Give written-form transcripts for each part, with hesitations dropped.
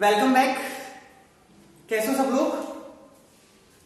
Welcome back. कैसे हो सब लोग?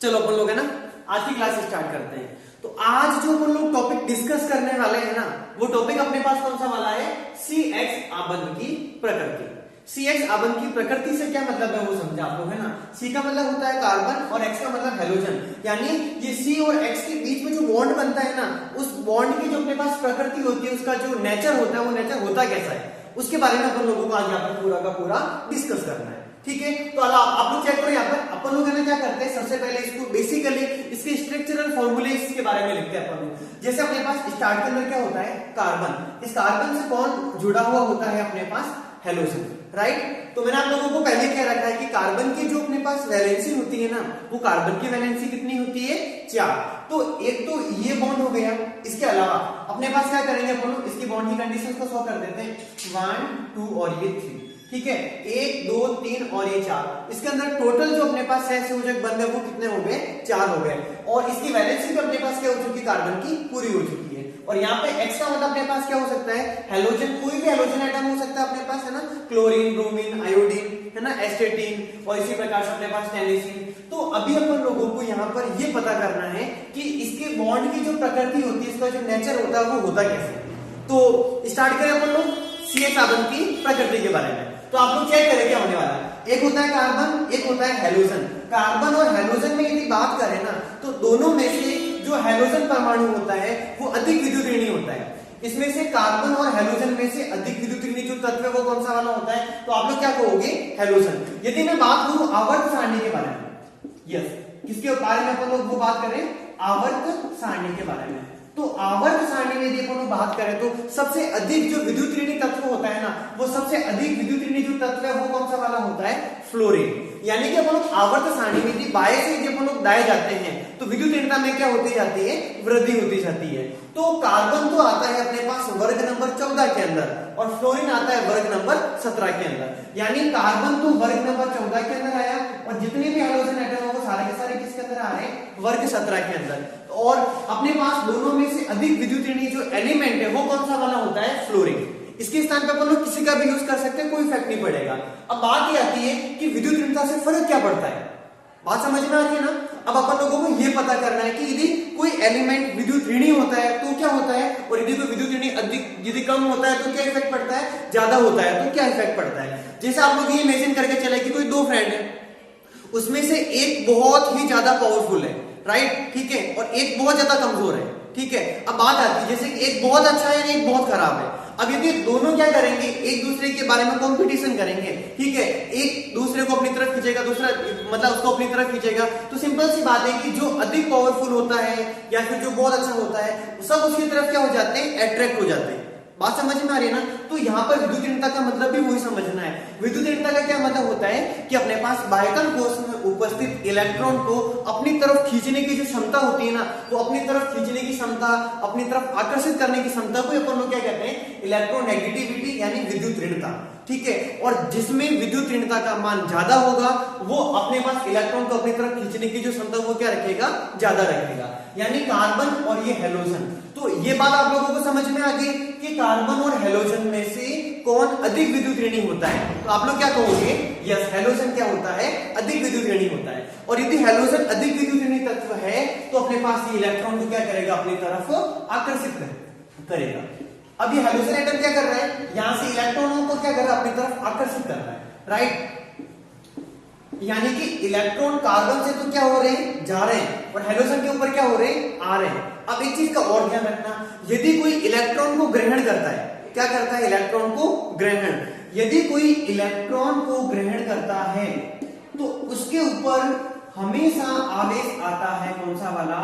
चलो अपन लोग है ना आज की क्लास स्टार्ट करते हैं। तो आज जो अपन लोग टॉपिक डिस्कस करने वाले हैं ना, वो टॉपिक अपने पास कौन सा वाला है? C(x) आबंध की प्रकृति। C(x) आबंध की प्रकृति से क्या मतलब है वो समझे आप लोग है ना। C का मतलब होता है कार्बन और X का मतलब हेलोजन, यानी ये C और X के बीच में जो बॉन्ड बनता है ना, उस बॉन्ड की जो अपने पास प्रकृति होती है, उसका जो नेचर होता है, वो नेचर होता कैसा है, उसके बारे में अपन लोगों को आज यहाँ पर पूरा का पूरा डिस्कस करना है। ठीक है, तो आप लोग चेक करो यहाँ पर अपन लोग है ना क्या करते हैं, सबसे पहले इसको बेसिकली इसके स्ट्रक्चरल फॉर्मूले के बारे में लिखते हैं अपन लोग। जैसे अपने पास स्टार्ट के अंदर क्या होता है? कार्बन। इस कार्बन से कौन जुड़ा हुआ होता है? अपने पास हेलोजन, राइट। तो मैंने आप लोगों को पहले क्या रखा है कि कार्बन की जो अपने पास वैलेंसी होती है ना, वो कार्बन की वैलेंसी कितनी होती है? 4। तो एक तो ये बॉन्ड हो गया, इसके अलावा अपने पास क्या करेंगे अपन लोग, इसकी बॉन्ड की कंडीशंस को शो कर देते हैं। 1 2 और ये 3, ठीक है। 1 2 3 और ये 4, इसके अंदर टोटल जो अपने पास सहसंयोजक बंध है वो कितने हो गए? 4 हो गए। और इसकी वैलेंसी तो अपने पास क्या हो चुकी है? कार्बन की पूरी हो चुकी है। और यहाँ पे X का मतलब अपने पास क्या हो सकता है? हेलोजन, कोई भी हेलोजन आइटम हो सकता है अपने पास है ना, क्लोरीन, ब्रोमीन, आयोडीन है ना, एस्टेटीन, और इसी प्रकार से अपने पास टेनिसिन। तो अभी अपन लोगों को यहाँ पर ये पता करना है कि इसके बॉन्ड की जो प्रकृति होती है, इसका जो नेचर होता है वो होता कैसे। तो स्टार्ट करें अपन लोग C(x) आबंध की प्रकृति के बारे में। तो आप लोग चेक करें क्या होने वाला है। एक होता है कार्बन, एक होता है हेलोजन। कार्बन और हेलोजन में यदि बात करें ना, तो दोनों में से जो हेलोजन परमाणु होता है वो अधिक विद्युत ऋणी होता है। इसमें से कार्बन और हेलोजन में से अधिक विद्युत ऋणी जो तत्व है वो कौन सा वाला होता है? तो आप लोग क्या कहोगे? हेलोजन। यदि मैं बात करूं आवर्त सारणी के बारे में, यस, किसके बारे में अपन लोग वो बात करें? आवर्त सारणी के बारे में। तो आवर्त सारणी में यदि अपन बात करें तो सबसे अधिक जो विद्युत ऋणी तत्व होता है ना, वो सबसे अधिक विद्युत ऋणी जो तत्व है वो कौन सा वाला होता है? फ्लोरीन। यानी कि अपन लोग आवर्त सारणी में यदि बाएं से यदि अपन लोग दाएं जाते हैं तो विद्युत ऋणता में क्या होती जाती है? वृद्धि होती जाती है। तो कार्बन तो आता है अपने पास वर्ग नंबर 14 के अंदर, और फ्लोरीन आता है वर्ग नंबर 17 के अंदर। यानी कार्बन तो वर्ग नंबर 14 के अंदर आया, और जितने भी हेलोजन एटम है वो सारे के सारे किसके अंदर आ रहे हैं? वर्ग 17 के अंदर। और अपने पास दोनों में से अधिक विद्युत ऋणी जो एलिमेंट है वो कौन सा वाला होता है? फ्लोरीन। इसके स्थान पे अपन लोग किसी का भी यूज कर सकते हैं, कोई इफेक्ट नहीं पड़ेगा। अब बात ये आती है कि विद्युत ऋणता से फर्क क्या पड़ता है। बात समझ में आती है ना। अब अपन लोगों को ये पता करना है कि यदि कोई एलिमेंट विद्युत ऋणी होता है तो क्या होता है, और यदि कोई विद्युत ऋणी अधिक यदि कम होता है तो क्या इफेक्ट पड़ता है, ज्यादा होता है तो क्या इफेक्ट पड़ता है। जैसे आप लोग ये इमेजिन करके चले कि कोई दो फ्रेंड है, उसमें से एक बहुत ही ज्यादा पावरफुल है, राइट, ठीक है, और एक बहुत ज्यादा कमजोर है, ठीक है। अब बात आती है जैसे एक बहुत अच्छा है, एक बहुत खराब है। अब यदि दोनों क्या करेंगे, एक दूसरे के बारे में कंपटीशन करेंगे, ठीक है, एक दूसरे को अपनी तरफ खींचेगा, दूसरा मतलब उसको अपनी तरफ खींचेगा, तो सिंपल सी बात है कि जो अधिक पावरफुल होता है या फिर जो बहुत अच्छा होता है, सब उसकी तरफ क्या हो जाते हैं? अट्रैक्ट हो जाते हैं। बात समझ में आ रही है ना। तो यहाँ पर विद्युत ऋणता का मतलब भी वही समझना है। विद्युत ऋणता का क्या मतलब होता है कि अपने पास बाह्यतम कोश में उपस्थित इलेक्ट्रॉन को अपनी तरफ खींचने की जो क्षमता होती है ना, वो अपनी तरफ खींचने की क्षमता, अपनी तरफ आकर्षित करने की क्षमता को अपन लोग क्या कहते हैं? इलेक्ट्रोनेगेटिविटी, यानी विद्युत ऋणता, ठीक है। और जिसमें विद्युत ऋणता का मान ज्यादा होगा वो अपने पास इलेक्ट्रॉन को अपनी तरफ खींचने की जो क्षमता वो क्या रखेगा? ज्यादा रखेगा। यानी कार्बन और ये हेलोजन। तो ये बात आप लोगों को समझ में आ गई कि कार्बन और हेलोजन में से कौन अधिक विद्युत ऋणी होता है। तो आप लोग क्या कहोगे? यस, हेलोजन क्या होता है? अधिक विद्युत ऋणी होता है। और यदि हेलोजन अधिक विद्युत ऋणी तत्व है तो अपने पास ये इलेक्ट्रॉन को क्या करेगा? अपनी तरफ आकर्षित करेगा। अब ये हेलोजन एटम क्या कर रहा है? यहां से इलेक्ट्रॉनों को क्या कर रहा है? अपनी तरफ आकर्षित कर रहा है, राइट। यानी कि इलेक्ट्रॉन कार्बन से तो क्या हो रहे हैं? जा रहे हैं, और हेलोजन के ऊपर क्या हो रहे हैं? आ रहे हैं। अब एक चीज का और ध्यान रखना, यदि कोई इलेक्ट्रॉन को ग्रहण करता है, क्या करता है? इलेक्ट्रॉन को ग्रहण। यदि कोई इलेक्ट्रॉन को ग्रहण करता है तो उसके ऊपर हमेशा आवेश आता है कौन सा वाला?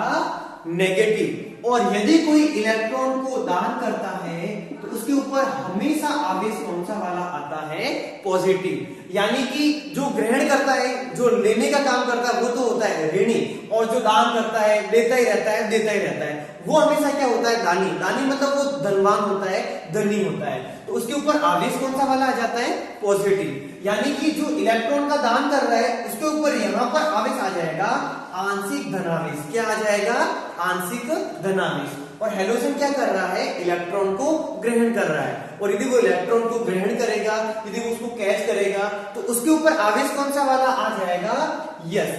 नेगेटिव। और यदि कोई इलेक्ट्रॉन को दान करता है तो उसके ऊपर हमेशा आवेश कौन सा वाला आता है? पॉजिटिव। यानी कि जो ग्रहण करता है, जो लेने का काम करता है, वो तो होता है ऋणी, और जो दान करता है, देता ही रहता है, देता ही रहता है, वो हमेशा क्या होता है? दानी। दानी मतलब वो धनवान होता है, धनी होता है। तो उसके ऊपर आवेश कौन सा वाला आ जाता है? पॉजिटिव। यानी कि जो इलेक्ट्रॉन का दान कर रहा है उसके ऊपर यहां पर आवेश आ जाएगा आंशिक धनावेश। क्या आ जाएगा? आंशिक धनावेश। और हेलोजन क्या कर रहा है, इलेक्ट्रॉन को ग्रहण कर रहा है। और यदि वो इलेक्ट्रॉन को ग्रहण करेगा, यदि वो उसको कैच करेगा, तो उसके ऊपर आवेश कौन सा वाला आ जाएगा, यस,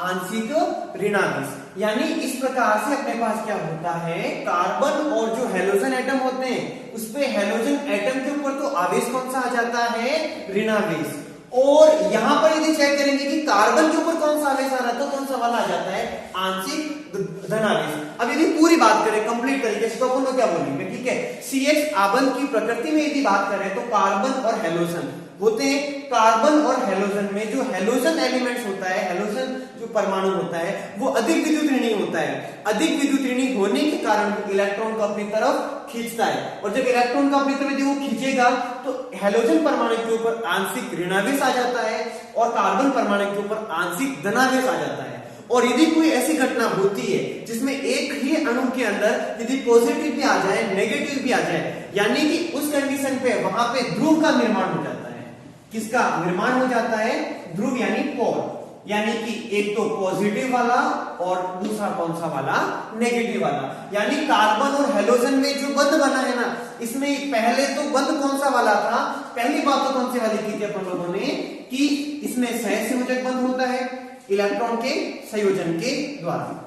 आंशिक ऋणावेश। यानी इस प्रकार से अपने पास क्या होता है, कार्बन और जो हेलोजन एटम होते हैं उस पे हेलोजन एटम के ऊपर तो आवेश कौन सा आ जाता है, ऋणावेश। और यहां पर यदि चेक करेंगे कि कार्बन के ऊपर कौन सा आवेश आ रहा है, तो कौन सा वाला आ जाता है, आंशिक धनावेश। अब यदि पूरी बात करें कंप्लीट तरीके से तो अपन लोग क्या बोलेंगे, ठीक है, CH आबंध की प्रकृति में यदि बात करें तो कार्बन और हेलोजन होते हैं। कार्बन और हेलोजन में जो हेलोजन एलिमेंट्स होता है, हेलोजन जो परमाणु होता है वो अधिक विद्युत ऋणी होता है। अधिक विद्युत ऋणी होने के कारण इलेक्ट्रॉन को अपनी तरफ खींचता है, और जब इलेक्ट्रॉन को अपनी तरफ यदि वो खींचेगा तो हेलोजन परमाणु के ऊपर आंशिक ऋणावेश आ जाता है और कार्बन परमाणु के ऊपर आंशिक धनावेश आ जाता है। और यदि कोई ऐसी घटना होती है जिसमें एक ही अणु के अंदर यदि पॉजिटिव भी आ जाए, नेगेटिव भी आ जाए, यानी कि उस कंडीशन पे वहां पे ध्रुव का निर्माण हो जाता है। किसका निर्माण हो जाता है, ध्रुव यानी पोल, यानी कि एक तो पॉजिटिव वाला और दूसरा कौन सा वाला, नेगेटिव वाला। यानी कार्बन और हेलोजन में जो बंध बना है ना, इसमें पहले तो बंध कौन सा वाला था, पहली बात तो कौन सी वाली की थी अपन लोगों ने, कि इसमें सहसंयोजक बंध होता है इलेक्ट्रॉन के संयोजन के द्वारा।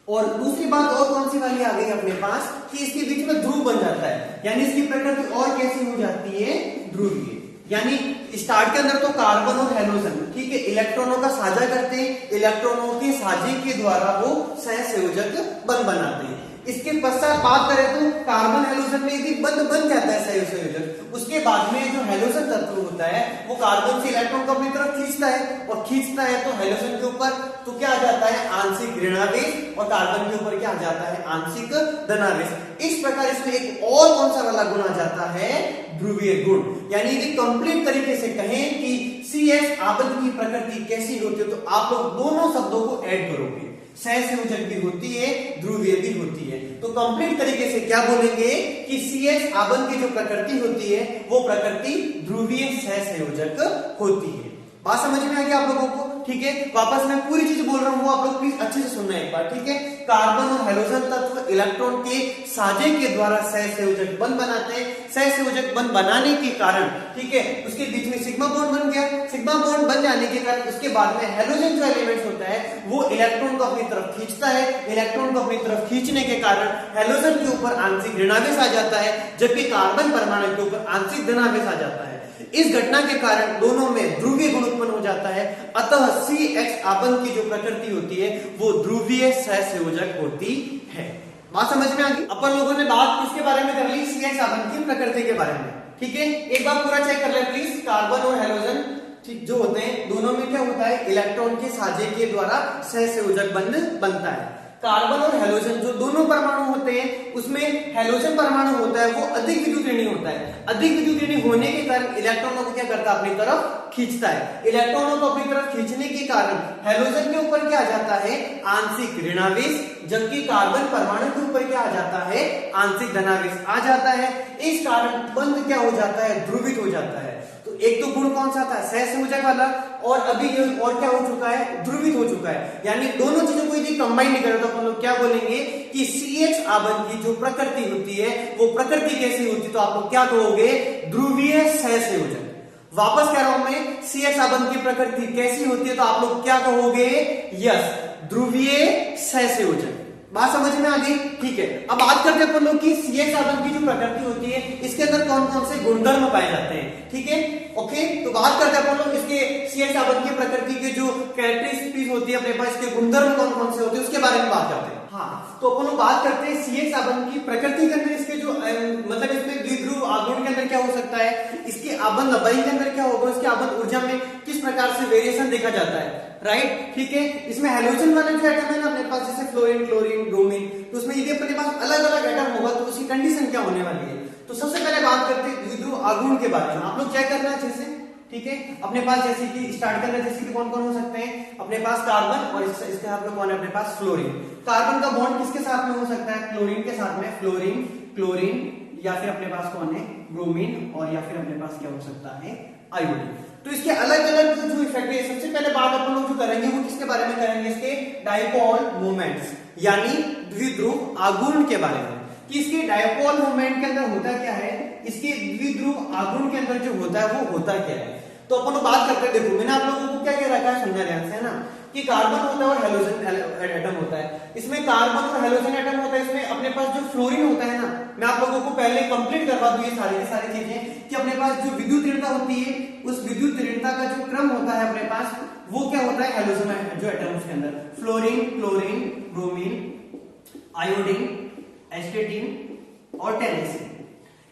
और दूसरी बात और कौन सी वाली आ गई अपने पास, कि इसके बीच में ध्रुव बन जाता है, यानी इसकी प्रकृति और कैसी हो जाती है, ध्रुवीय। यानी स्टार्ट के अंदर तो कार्बन और हेलोजन, ठीक है, इलेक्ट्रॉनों का साझा करते हैं, इलेक्ट्रॉनों के साझे के द्वारा वो सहसंयोजक बंध बनाते हैं। इसके पश्चात बात करें तो कार्बन हेलोजन में यदि बंध बन जाता है सहसंयोजक, उसके बाद में जो हेलोजन तत्व होता है वो कार्बन से इलेक्ट्रॉन को अपनी तरफ खींचता है, और खींचता है तो हेलोजन के ऊपर तो क्या आ जाता है, आंशिक ऋणावेश, और कार्बन के ऊपर क्या आ जाता है, आंशिक धनावेश। इस प्रकार इसमें एक और कौन सा वाला गुण आ जाता है, ध्रुवीय गुण। यानी यदि कंप्लीट तरीके से कहें कि CH आबंध की प्रकृति कैसी होती है, तो आप लोग दोनों शब्दों को ऐड करोगे, सहसंयोजक भी होती है, ध्रुवीय भी होती है। तो कंप्लीट तरीके से क्या बोलेंगे कि CH आबंध की जो प्रकृति होती है वो प्रकृति ध्रुवीय सहसंयोजक होती है। बात समझ में आ गई आप लोगों को, ठीक है। वापस मैं पूरी चीज बोल रहा हूं, वो आप लोग प्लीज अच्छे से सुनना एक बार, ठीक है। कार्बन और हेलोजन तत्व इलेक्ट्रॉन के साझे के द्वारा सहसंयोजक बंध बनाते हैं। सहसंयोजक बंध बनाने के कारण, ठीक है, उसके बीच में सिग्मा बॉन्ड बन गया। सिग्मा बॉन्ड बन जाने के कारण उसके बाद में हेलोजन जो एलिमेंट होता है वो इलेक्ट्रॉन को अपनी तरफ खींचता है। इलेक्ट्रॉन को अपनी तरफ खींचने के कारण हेलोजन के ऊपर आंशिक ऋणावेश आ जाता है, जबकि कार्बन परमाणु के ऊपर आंशिक धनावेश आ जाता है। इस घटना के कारण दोनों में ध्रुवीय गुण उत्पन्न हो जाता है। अतः CH आबंध की जो प्रकृति होती है वो ध्रुवीय सहसंयोजक होती है। बात समझ में आ गई। अपन लोगों ने बात किसके बारे में कर ली, CH आबंध की प्रकृति के बारे में, ठीक है। एक बार पूरा चेक कर ले प्लीज। कार्बन और हेलोजन ठीक जो होते हैं, दोनों में क्या होता है, इलेक्ट्रॉन के साझे के द्वारा सहसंयोजक बंध बनता है। कार्बन और हेलोजन जो दोनों परमाणु होते हैं उसमें हेलोजन परमाणु होता है वो अधिक विद्युत ऋणी होता है। अधिक विद्युत ऋणी होने के कारण इलेक्ट्रॉनों को क्या करता है, अपनी तरफ खींचता है। इलेक्ट्रॉनों को अपनी तरफ खींचने के कारण हेलोजन के ऊपर क्या आ जाता है, आंशिक ऋणावेश, जबकि कार्बन परमाणु के ऊपर क्या आ जाता है, आंशिक धनावेश आ जाता है। इस कारण बंध क्या हो जाता है, ध्रुवित हो जाता है। तो एक तो गुण कौन सा था, सहसंयोजक वाला, और अभी ये और क्या हो चुका है, ध्रुवित हो चुका है। यानी दोनों चीजों को यदि कंबाइन नहीं करें तो अपन लोग क्या बोलेंगे कि CH आबंध की जो प्रकृति होती है वो प्रकृति कैसी होती है, तो आप लोग क्या कहोगे, ध्रुवीय सहसंयोजक। वापस कह रहा हूं मैं, CH आबंध की प्रकृति कैसी होती है तो आप लोग क्या कहोगे, यस, ध्रुवीय सहसंयोजक। बात समझ में आ गई, ठीक है। अब बात करते हैं अपन लोग कि CH आबंध की जो प्रकृति होती है इसके अंदर कौन कौन से गुणधर्म पाए जाते हैं, ठीक है, ओके। तो बात करते हैं अपन लोग इसके CH आबंध की प्रकृति के जो कैरेक्टरिस्टिक्स होती है अपने पास, इसके गुणधर्म कौन कौन से होते हैं उसके बारे में बात करते हैं। हाँ, तो अपन लोग बात करते हैं CH आबंध की प्रकृति के अंदर इसके जो मतलब इसमें द्विध्रुव आघूर्ण के अंदर क्या हो सकता है, इसके आबंध लंबाई के अंदर क्या होगा, इसके आबंध ऊर्जा में किस प्रकार से वेरिएशन देखा जाता है, राइट, ठीक है। इसमें हेलोजन वाले जो एटम है ना अपने पास, जैसे फ्लोरीन, क्लोरीन, ब्रोमीन, तो उसमें यदि अपने पास अलग अलग एटम होगा तो उसकी कंडीशन क्या होने वाली है। तो सबसे पहले बात करते हैं द्विध्रुव आघूर्ण के बारे में। आप लोग क्या करना है जैसे, ठीक है, अपने पास जैसे कि स्टार्ट करना, जैसे कि कौन कौन हो सकते हैं अपने पास, कार्बन, और इसके साथ में कौन है अपने पास, फ्लोरीन। कार्बन का बॉन्ड किसके साथ में हो सकता है, क्लोरीन के साथ में, फ्लोरीन, क्लोरीन, या फिर अपने पास कौन है, ब्रोमीन, और या फिर अपने पास क्या हो सकता है, आयोडीन। तो इसके अलग अलग जो इफेक्ट है, सबसे पहले बात अपन लोग जो करेंगे वो किसके बारे में करेंगे, इसके डाइपोल मोमेंट्स, यानी द्विध्रुव आघूर्ण के बारे में कि इसके डायपोल मोमेंट के अंदर होता क्या है, इसके द्विध्रुव आघूर्ण के अंदर जो होता है वो होता क्या है। तो अपन लोग बात करते हैं, देखो मैंने आप लोगों को क्या क्या रखा है समझा ध्यान से, है ना, कि कार्बन होता है और हेलोजन एटम होता है। इसमें कार्बन और हेलोजन एटम होता है, इसमें अपने पास जो फ्लोरीन होता है ना, मैं आप लोगों को पहले कंप्लीट करवा दूं ये सारी चीजें कि अपने पास जो विद्युत ऋणता होती है उस विद्युत ऋणता का जो क्रम होता है अपने पास वो क्या होता है, हेलोजन जो एटम उसके अंदर फ्लोरीन, क्लोरीन, ब्रोमीन, आयोडीन, एस्टेटिन और टेरेसिन।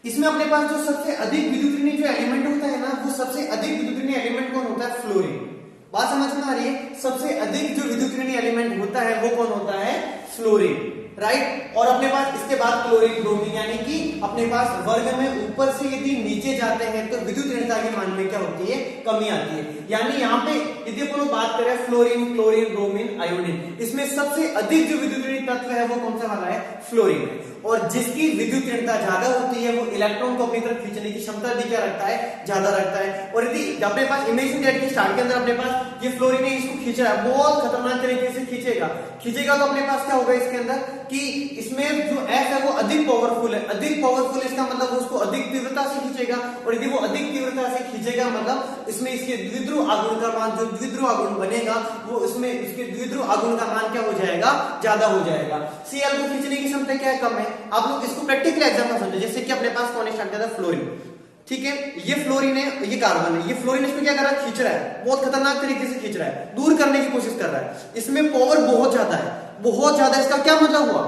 इसमें अपने पास जो सबसे अधिक विद्युत ऋणी जो एलिमेंट होता है ना, वो सबसे अधिक विद्युत ऋणी एलिमेंट कौन होता है, फ्लोरीन। बात समझ में आ रही है, सबसे अधिक जो विद्युत ऋणी एलिमेंट होता है वो कौन होता है, फ्लोरीन, राइट। और अपने पास इसके बाद क्लोरीन, ब्रोमीन, यानी कि अपने पास वर्ग में ऊपर से यदि नीचे जाते हैं तो विद्युत ऋणता के मान में क्या होती है, कमी आती है। यानी यहाँ पे यदि अपन बात करें फ्लोरीन, क्लोरीन, ब्रोमीन, आयोडीन, इसमें सबसे अधिक जो विद्युत ऋणी तत्व है वो कौन सा वाला है, फ्लोरीन है। और जिसकी विद्युत ऋणता ज्यादा होती है वो इलेक्ट्रॉन को अपनी तरफ खींचने की क्षमता भी क्या रखता है, ज्यादा रखता है। और यदि अपने पास इमेजिन दैट की स्टार्ट के अंदर अपने पास ये फ्लोरीन है, इसको खींच रहा है, बहुत खतरनाक तरीके से खींचेगा तो अपने पास क्या होगा इसके अंदर कि इसमें जो F है वो अधिक पावरफुल है। अधिक पावरफुल इसका मतलब उसको अधिक तीव्रता से खींचेगा, और यदि वो अधिक तीव्रता से खींचेगा मतलब इसमें इसके द्विध्रुव आघूर्ण का मान, जो द्विध्रुव आघूर्ण बनेगा वो इसमें इसके द्विध्रुव आघूर्ण का मान क्या हो जाएगा, ज्यादा हो जाएगा। Cl को खींचने की क्षमता क्या कम है। आप लोग इसको प्रैक्टिकल एग्जांपल समझो, जैसे कि अपने पास कौन स्टार्ट किया था, फ्लोरीन, ठीक है, ये फ्लोरीन है, ये कार्बन है, ये फ्लोरीन इसमें क्या कर रहा है, खींच रहा है, बहुत खतरनाक तरीके से खींच रहा है, दूर करने की कोशिश कर रहा है। इसमें पावर बहुत ज्यादा है, बहुत ज्यादा। इसका क्या मतलब हुआ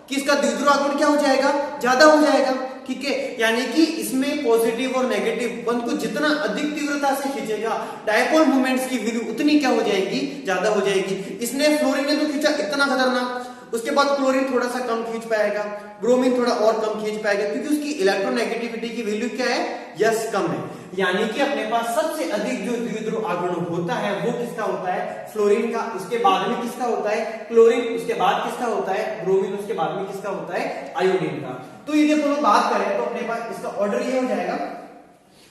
कि इसका द्विध्रुव आघूर्ण क्या हो जाएगा, ज्यादा हो जाएगा, ठीक है। यानी कि इसमें पॉजिटिव और नेगेटिव बंध को जितना अधिक तीव्रता से खींचेगा, डायपोल मोमेंट्स की वैल्यू उतनी क्या हो जाएगी, ज्यादा हो जाएगी। इसने फ्लोरीन ने तो खींचा इतना खतरनाक, उसके बाद क्लोरीन थोड़ा सा कम खींच पाएगा, ब्रोमीन थोड़ा और कम खींच पाएगा, क्योंकि उसकी इलेक्ट्रोनेगेटिविटी की वैल्यू क्या है, यस, कम है। यानी कि अपने पास सबसे अधिक जो द्विध्रुव आघूर्ण होता है वो किसका होता है, फ्लोरीन का। उसके बाद में किसका होता है, क्लोरीन। उसके बाद किसका होता है, ब्रोमीन। उसके बाद में किसका होता है, आयोडीन का। तो यदि अपन बात करें तो अपने पास इसका ऑर्डर ये हो जाएगा,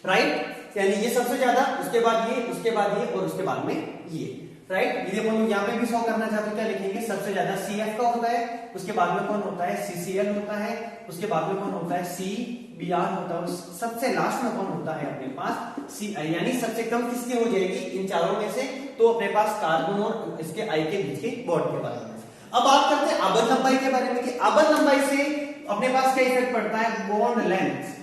राइट, यानी ये सबसे ज्यादा, उसके बाद ये, उसके बाद ये और उसके बाद में ये, राइट। यदि अपन यहाँ पे भी सॉल्व करना चाहते हैं क्या लिखेंगे, सबसे ज्यादा CF का होता है, उसके बाद में कौन होता है, CCl होता है, उसके बाद में कौन होता है, CBr होता है, सबसे लास्ट में कौन होता है अपने पास Ci, यानी सबसे कम किसकी हो जाएगी इन चारों में से, तो अपने पास कार्बन और इसके I के बीच के बॉन्ड के बारे में। अब बात करते हैं आबद्ध लंबाई के बारे में कि आबद्ध लंबाई से अपने पास क्या इफेक्ट पड़ता है, bond length,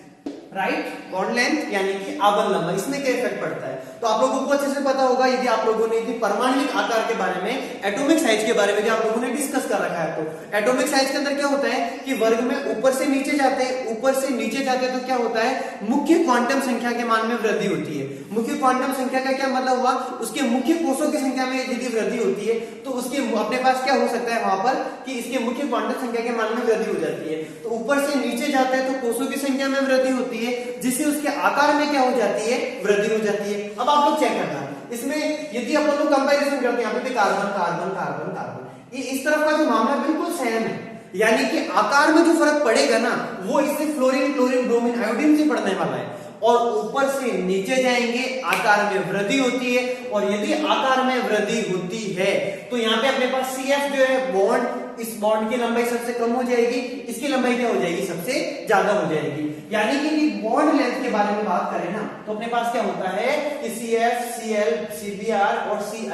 right, bond length यानी कि आबद्ध लंबाई, इसमें क्या इफेक्ट पड़ता है। तो आप लोगों को अच्छे से पता होगा यदि आप लोगों ने परमाणविक आकार के बारे में, एटॉमिक साइज के बारे में यदि आप लोगों ने डिस्कस कर रखा है, तो एटॉमिक साइज के अंदर क्या होता है कि वर्ग में ऊपर से नीचे जाते हैं, ऊपर से नीचे जाते हैं तो क्या होता है, मुख्य क्वांटम संख्या के मान में वृद्धि होती है। मुख्य क्वांटम संख्या का क्या मतलब हुआ, उसके मुख्य कोषों की संख्या में यदि वृद्धि होती है तो उसके अपने पास क्या हो सकता है वहां पर कि इसके मुख्य क्वांटम संख्या के मान में वृद्धि हो जाती है। तो ऊपर से नीचे जाते हैं तो कोषों की संख्या में वृद्धि होती है, जिससे उसके आकार में क्या हो जाती है, वृद्धि हो जाती है। अब आप लोग चेक करना, इसमें यदि अपन लोग कंपैरिजन करते हैं, यहाँ पे कार्बन कार्बन कार्बन कार्बन, ये इस तरफ का जो मामला बिल्कुल सेम है, यानी कि आकार में जो फर्क पड़ेगा ना वो इससे फ्लोरीन, क्लोरीन, ब्रोमीन, आयोडीन से पड़ने वाला है। और ऊपर से नीचे जाएंगे आकार में वृद्धि होती है, और यदि आकार में वृद्धि होती है तो यहाँ पे अपने पास CF जो है बॉन्ड, इस बॉन्ड की लंबाई सबसे कम हो जाएगी, इसकी लंबाई क्या हो जाएगी, सबसे ज्यादा हो जाएगी। यानी कि बॉन्ड लेंथ के बारे में बात करें ना तो अपने पास क्या होता है कि CF, Cl, CBr और Ci,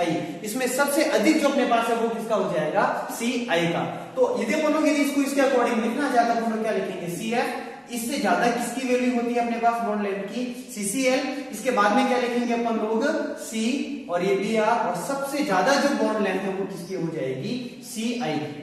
इसमें सबसे अधिक जो अपने पास है वो किसका हो जाएगा, Ci का। तो यदि अपन लोग इसको इसके अकॉर्डिंग लिखना चाहते हैं तो क्या लिखेंगे, CF, इससे ज्यादा किसकी वैल्यू होती है अपने पास बॉन्ड लेंथ की, CCl, इसके बाद में क्या लिखेंगे अपन लोग, C और ये Br, और सबसे ज्यादा जो बॉन्ड लेंथ है वो किसकी हो जाएगी, Ci की,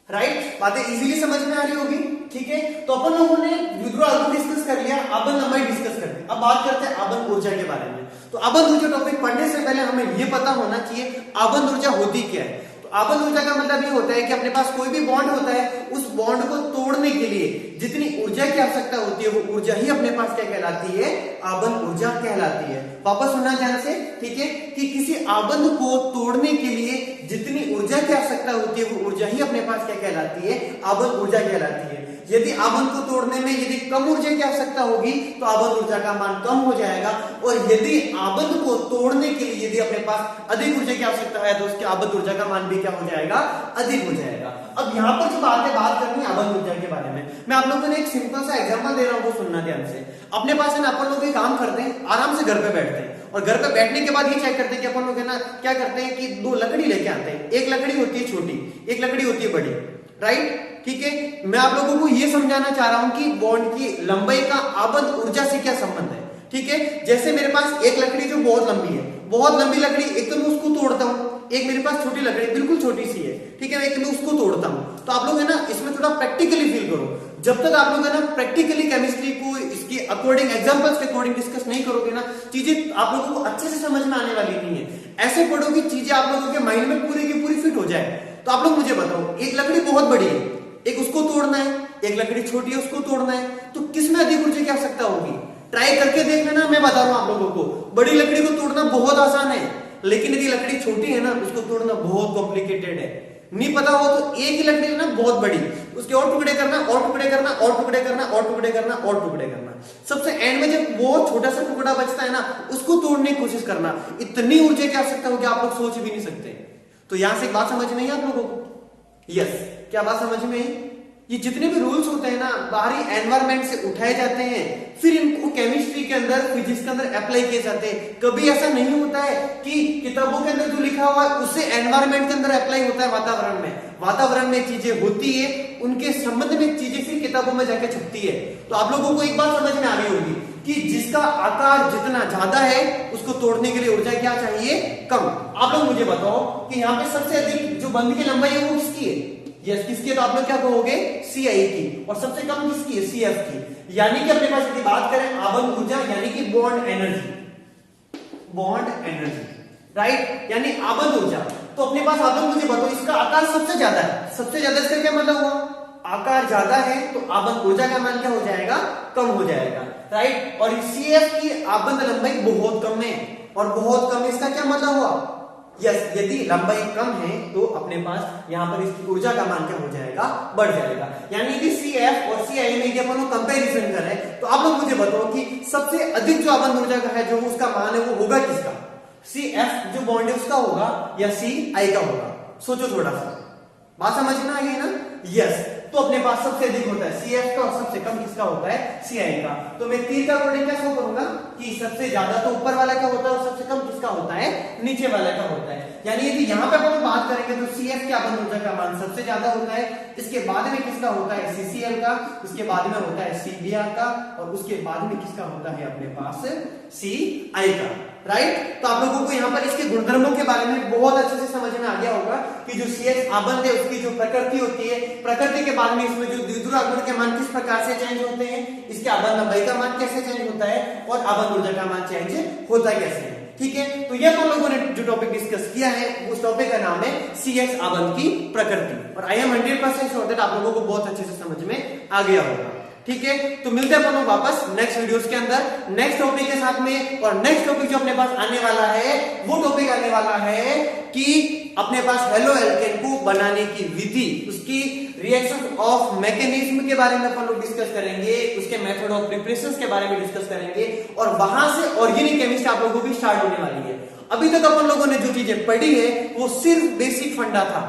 राइट। बातें इजीली समझ में आ रही होगी, ठीक है। तो अपन लोगों ने द्विध्रुव आघूर्ण डिस्कस कर लिया, आबद्ध लंबाई डिस्कस कर ली। अब बात करते हैं आबद्ध ऊर्जा के बारे में। तो आबद्ध ऊर्जा टॉपिक पढ़ने से पहले हमें यह पता होना चाहिए आबद्ध ऊर्जा होती क्या है। तो आबद्ध ऊर्जा का मतलब ये होता है कि अपने पास कोई भी बॉन्ड होता है, उस बॉन्ड को तोड़ने के लिए जितनी ऊर्जा की आवश्यकता होती है वो ऊर्जा ही अपने पास क्या कहलाती है, आबंध ऊर्जा कहलाती है। वापस सुनना ध्यान से, ठीक है, कि किसी आबंध को तोड़ने के लिए जितनी ऊर्जा की आवश्यकता होती है वो ऊर्जा ही अपने पास क्या कहलाती है, आबंध ऊर्जा कहलाती है। यदि आबंध को तोड़ने में यदि कम ऊर्जा की आवश्यकता होगी तो आबंध ऊर्जा का मान कम हो जाएगा, और यदि आबंध को तोड़ने के लिए यदि अपने पास अधिक ऊर्जा की आवश्यकता है तो उसके आबंध ऊर्जा का मान भी क्या हो जाएगा, अधिक हो जाएगा। अब यहाँ पर जो बात करनी है आबंध ऊर्जा के बारे में, मैं आप लोगों को एक सिंपल सा एग्जांपल दे रहा हूँ, वो सुनना ध्यान से। अपने पास है ना, अपन लोग काम करते हैं, आराम से घर पे बैठते हैं, और घर पे बैठने के बाद ये चेक करते हैं कि अपन लोग है ना क्या करते हैं कि दो लकड़ी लेके आते हैं। एक लकड़ी होती है छोटी, एक लकड़ी होती है बड़ी, राइट, ठीक है। मैं आप लोगों को ये समझाना चाह रहा हूं कि बॉन्ड की लंबाई का आबंध ऊर्जा से क्या संबंध है, ठीक है। जैसे मेरे पास एक लकड़ी जो बहुत लंबी है, बहुत लंबी लकड़ी, एक तो मैं उसको तोड़ता हूं, एक मेरे पास छोटी लकड़ी बिल्कुल छोटी सी है, ठीक है, एक मैं उसको तोड़ता हूं। तो आप लोग है ना इसमें थोड़ा प्रैक्टिकली फील करो। जब तक आप लोग है ना प्रैक्टिकली केमिस्ट्री को इसके अकॉर्डिंग, एग्जांपल्स के अकॉर्डिंग डिस्कस नहीं करोगे ना, चीजें आप लोगों को अच्छे से समझ में आने वाली नहीं है। ऐसे पढ़ो कि चीजें आप लोगों के माइंड में पूरी की पूरी फिट हो जाए। तो आप लोग मुझे बताओ, एक लकड़ी बहुत बड़ी है, एक उसको तोड़ना है, एक लकड़ी छोटी है उसको तोड़ना है, तो किसमें अधिक ऊर्जा की आवश्यकता होगी? ट्राई करके देख लेना, मैं बता रहा हूं आप लोगों को। बड़ी लकड़ी को तोड़ना बहुत आसान है, लेकिन यदि लकड़ी छोटी है ना उसको तोड़ना बहुत कॉम्प्लिकेटेड है। नहीं पता हो तो एक ही लकड़ी लेना बहुत बड़ी, उसके और टुकड़े करना, और टुकड़े करना, और टुकड़े करना, और टुकड़े करना, और टुकड़े करना। सबसे एंड में जब वो छोटा सा टुकड़ा बचता है ना उसको तोड़ने की कोशिश करना। इतनी ऊर्जा की आवश्यकता होगी आप लोग सोच भी नहीं सकते। तो यहां से एक बात समझ में आई आप लोगों को? यस, क्या बात समझ में आई? ये जितने भी रूल्स होते हैं ना बाहरी एनवायरमेंट से उठाए जाते हैं, फिर इनको केमिस्ट्री के अंदर, फिजिक्स के अंदर अप्लाई किए जाते हैं। कभी ऐसा नहीं होता है कि किताबों के अंदर जो लिखा हुआ है उससे एनवायरमेंट के अंदर अप्लाई होता है वातावरण में। वातावरण में चीजें होती है, उनके संबंध में चीजें फिर किताबों में जाके छपती है। तो आप लोगों को एक बात समझ में आ रही होगी कि जिसका आकार जितना ज्यादा है उसको तोड़ने के लिए ऊर्जा क्या चाहिए? कम। आप लोग मुझे बताओ कि यहाँ पे सबसे अधिक जो बंध की लंबाई है वो किसकी है? यस, किसकी है? तो आप लोग क्या कहोगे? CI की। और सबसे कम किसकी है? CF की। यानी कि अपने पास यदि बात करें आबंध ऊर्जा यानी कि bond energy, bond energy, right, यानी आबंध ऊर्जा। तो अपने पास आप लोग मुझे बताओ इसका आकार सबसे ज्यादा है, सबसे ज्यादा इसका क्या मतलब हुआ? आकार ज्यादा है तो आबंध ऊर्जा का मान क्या हो जाएगा? कम हो जाएगा, राइट। और CF की आबंध लंबाई बहुत कम है, और बहुत कम इसका क्या मतलब हुआ? यस, यदि लंबाई कम है तो अपने पास यहाँ पर इसकी ऊर्जा का मान क्या हो जाएगा? बढ़ जाएगा। यानी कि CF और CI में यदि अपन लोग कंपैरिजन करें तो आप लोग मुझे बताओ कि सबसे अधिक जो आबंध ऊर्जा का है जो उसका मान है वो होगा किसका? CF जो बॉन्ड है उसका होगा या CI का होगा? सोचो थोड़ा सा, बात समझ में आ गई ना? यस, तो अपने पास सबसे अधिक होता है CF का और सबसे कम किसका होता है? CI का। तो मैं तीर का अकॉर्डिंग क्या शो करूंगा कि सबसे ज्यादा तो ऊपर वाला का होता है और सबसे कम किसका होता है? नीचे वाला का होता है। यानी यदि यहाँ पे अपन बात करेंगे तो CF की आबंध ऊर्जा का मान सबसे ज्यादा होता है, इसके बाद में किसका होता है? CCl का, इसके बाद में होता है CBr का, और उसके बाद में किसका होता है अपने पास? CI का, राइट। तो आप लोगों को यहाँ पर इसके गुणधर्मों के बारे में बहुत अच्छे से समझ में आ गया होगा कि जो CH आबंध है उसकी जो प्रकृति होती है, प्रकृति के बाद में इसमें जो द्विध्रुव आबंध के मान किस प्रकार से चेंज होते हैं, इसके आबंध लंबाई का मान कैसे चेंज होता है, और आबंध ऊर्जा का मान चेंज होता कैसे है, ठीक है। तो ये तो लोगों ने जो टॉपिक डिस्कस किया है उस टॉपिक का नाम है CH आबंध की प्रकृति, और आई एम 100% श्योर दैट आप लोगों को बहुत अच्छे से समझ में आ गया होगा, ठीक है। तो मिलते हैं अपन लोग वापस नेक्स्ट वीडियोस के अंदर नेक्स्ट टॉपिक के साथ में। और नेक्स्ट टॉपिक जो अपने पास आने वाला है वो टॉपिक आने वाला है कि अपने पास हेलो एल्केन को बनाने की विधि, उसकी रिएक्शन ऑफ मैकेनिज्म के बारे में अपन लोग डिस्कस करेंगे, उसके मेथड ऑफ प्रिपरेशन के बारे में डिस्कस करेंगे, और वहां से ऑर्गेनिक केमिस्ट्री आप लोगों की स्टार्ट होने वाली है। अभी तक अपन लोगों ने जो चीजें पढ़ी है वो सिर्फ बेसिक फंडा था,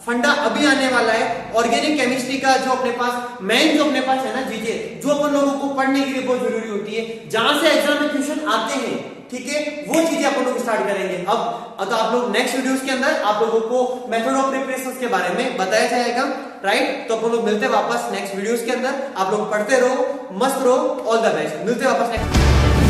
फंडा अभी आने वाला है ऑर्गेनिक केमिस्ट्री का। जो अपने पास मेन जो अपने पास है ना चीजें जो अपन लोगों को पढ़ने के लिए बहुत जरूरी होती है, जहां से एग्जाम में क्वेश्चन आते हैं, ठीक है, वो चीजें अपन लोग स्टार्ट करेंगे। अब तो आप लोग नेक्स्ट वीडियोस के अंदर आप लोगों को मेथड ऑफ प्रिपरेशन के बारे में बताया जाएगा, राइट। तो अपन लोग मिलते हैं वापस नेक्स्ट वीडियोस के अंदर। आप लोग पढ़ते रहो, मस्त रहो, ऑल द बेस्ट। मिलते हैं वापस नेक्स्ट।